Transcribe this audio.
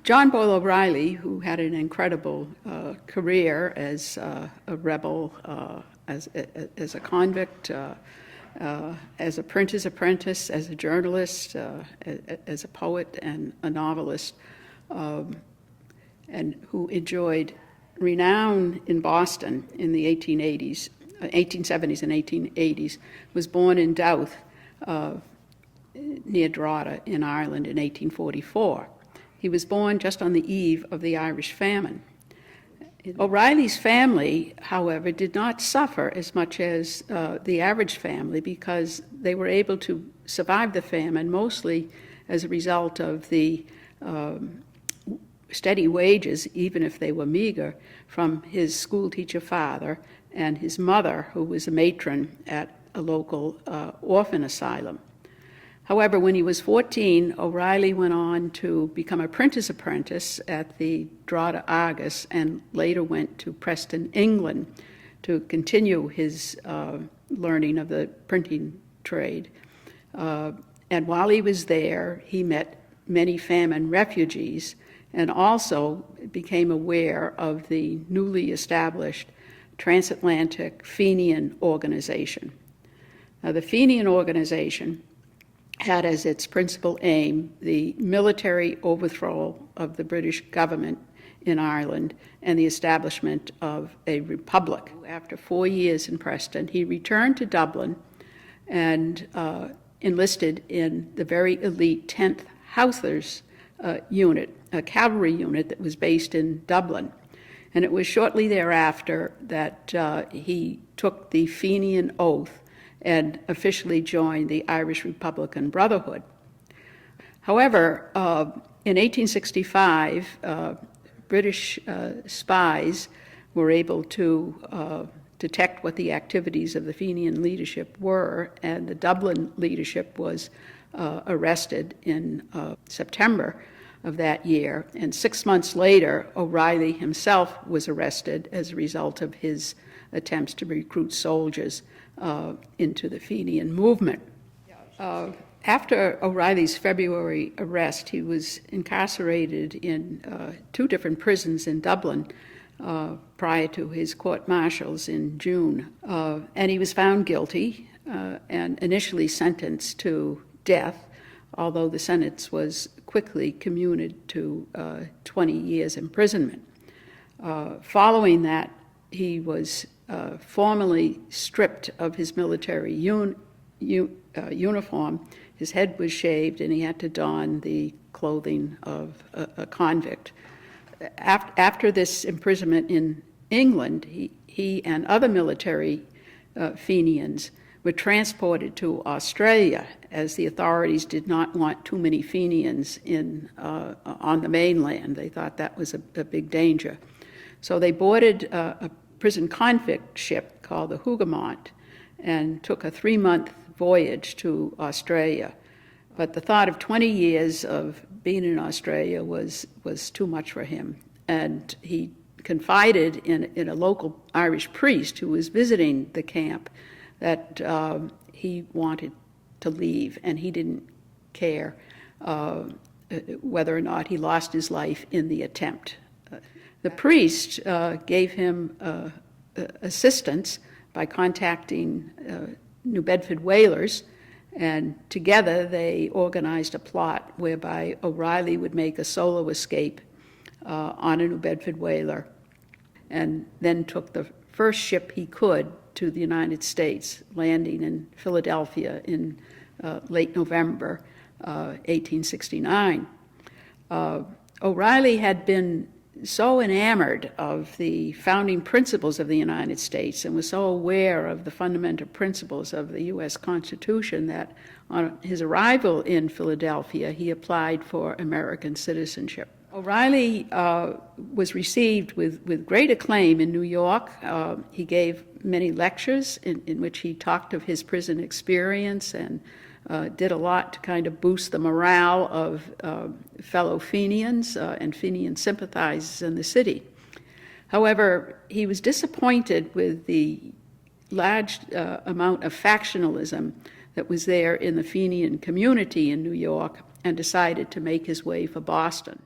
John Boyle O'Reilly, who had an incredible career as a rebel, as a convict, as a printer's apprentice, as a journalist, as a poet and a novelist, and who enjoyed renown in Boston in the 1870s and 1880s, was born in Douth, near Drogheda in Ireland in 1844. He was born just on the eve of the Irish famine. O'Reilly's family, however, did not suffer as much as the average family because they were able to survive the famine mostly as a result of the steady wages, even if they were meager, from his schoolteacher father and his mother, who was a matron at a local orphan asylum. However, when he was 14, O'Reilly went on to become a printer's apprentice at the Drogheda Argus and later went to Preston, England, to continue his learning of the printing trade. And while he was there, he met many famine refugees and also became aware of the newly established Transatlantic Fenian Organization. Now, the Fenian Organization had as its principal aim the military overthrow of the British government in Ireland and the establishment of a republic. After 4 years in Preston, he returned to Dublin and enlisted in the very elite 10th Houthers unit, a cavalry unit that was based in Dublin. And it was shortly thereafter that he took the Fenian Oath and officially joined the Irish Republican Brotherhood. However, in 1865, British spies were able to detect what the activities of the Fenian leadership were, and the Dublin leadership was arrested in September of that year. And 6 months later, O'Reilly himself was arrested as a result of his attempts to recruit soldiers into the Fenian movement. After O'Reilly's February arrest, he was incarcerated in 2 different prisons in Dublin prior to his court-martials in June. And he was found guilty and initially sentenced to death, although the sentence was quickly commuted to 20 years imprisonment. Following that, he was formally stripped of his military uniform. His head was shaved, and he had to don the clothing of a convict. After this imprisonment in England, he and other military Fenians were transported to Australia, as the authorities did not want too many Fenians on the mainland. They thought that was a big danger. So they boarded a prison convict ship called the Hougoumont and took a 3-month voyage to Australia. But the thought of 20 years of being in Australia was too much for him. And he confided in a local Irish priest who was visiting the camp that he wanted to leave, and he didn't care whether or not he lost his life in the attempt. The priest gave him assistance by contacting New Bedford whalers, and together they organized a plot whereby O'Reilly would make a solo escape on a New Bedford whaler and then took the first ship he could to the United States, landing in Philadelphia in late November 1869. O'Reilly had been so enamored of the founding principles of the United States and was so aware of the fundamental principles of the U.S. Constitution that on his arrival in Philadelphia, he applied for American citizenship. O'Reilly was received with great acclaim in New York. He gave many lectures in which he talked of his prison experience and did a lot to kind of boost the morale of fellow Fenians and Fenian sympathizers in the city. However, he was disappointed with the large amount of factionalism that was there in the Fenian community in New York and decided to make his way for Boston.